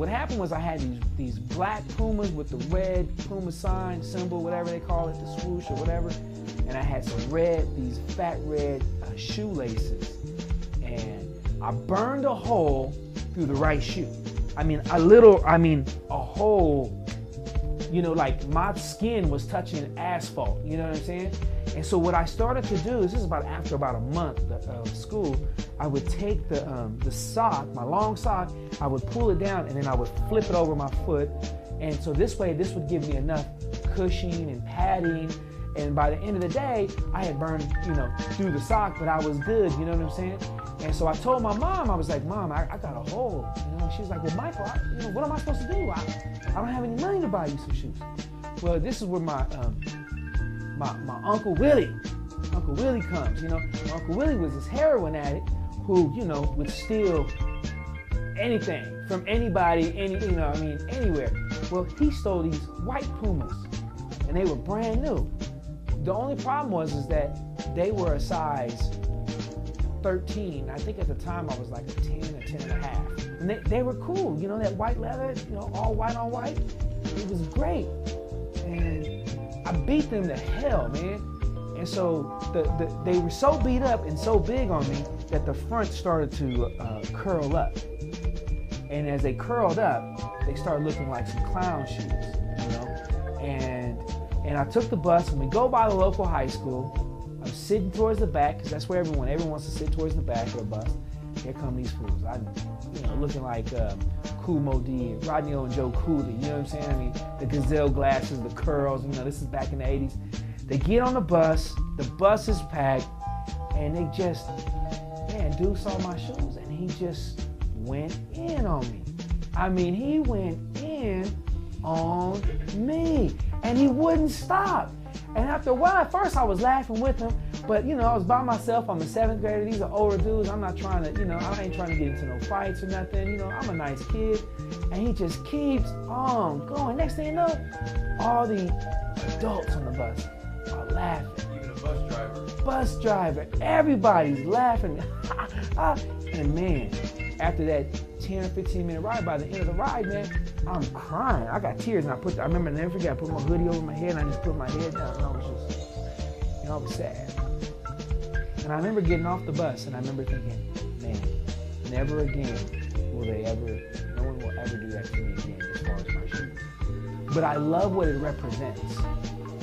What happened was I had these black Pumas with the red Puma sign, symbol, whatever they call it, the swoosh or whatever. And I had these fat red shoelaces. And I burned a hole through the right shoe. I mean, a hole, you know, like my skin was touching asphalt, you know what I'm saying? And so what I started to do is, after about a month of school, I would take the sock, my long sock, I would pull it down and then I would flip it over my foot. And so this way, this would give me enough cushioning and padding. And by the end of the day, I had burned, you know, through the sock, but I was good, you know what I'm saying? And so I told my mom, I was like, Mom, I got a hole, you know? She was like, well, Michael, what am I supposed to do? I don't have any money to buy you some shoes. Well, this is where my Uncle Willie comes, you know? My Uncle Willie was this heroin addict who, you know, would steal anything from anybody, anywhere. Well, he stole these white Pumas, and they were brand new. The only problem was that they were a size 13. I think at the time I was like a 10 or 10 and a half. And they were cool, you know, that white leather, you know, all white on white. It was great. And I beat them to hell, man. And so they were so beat up and so big on me that the front started to curl up. And as they curled up, they started looking like some clown shoes, you know? And I took the bus, and we go by the local high school. I'm sitting towards the back, because that's where everyone wants to sit towards the back of the bus. Here come these fools. Looking like Kool Moe Dee, Rodney O and Joe Cooley, you know what I'm saying? I mean, the gazelle glasses, the curls, you know, this is back in the 80s. They get on the bus is packed, and they just, dude saw my shoes, and he just went in on me. I mean, he went in on me, and he wouldn't stop. And after a while, at first I was laughing with him, but you know, I was by myself. I'm a 7th grader. These are older dudes. I'm not trying to, I ain't trying to get into no fights or nothing. You know, I'm a nice kid. And he just keeps on going. Next thing you know, all the adults on the bus are laughing. Even a bus driver. Bus driver. Everybody's laughing. And man, after that 10 or 15 minute ride, by the end of the ride, man, I'm crying. I got tears, and I remember, never forget, I put my hoodie over my head, and I just put my head down, and I was just, I was sad. And I remember getting off the bus, and I remember thinking, man, never again no one will ever do that to me again as far as my shoes. But I love what it represents.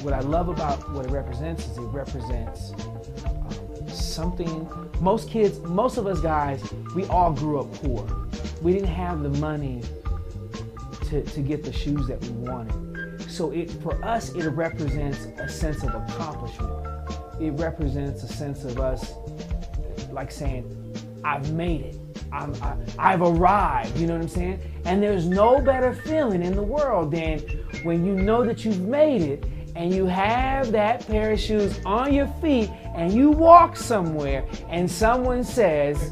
What I love about what it represents is it represents something. Most of us guys, we all grew up poor. We didn't have the money to get the shoes that we wanted. So for us, it represents a sense of accomplishment. It represents a sense of us like saying, I've made it. I've arrived, you know what I'm saying? And there's no better feeling in the world than when you know that you've made it and you have that pair of shoes on your feet and you walk somewhere and someone says,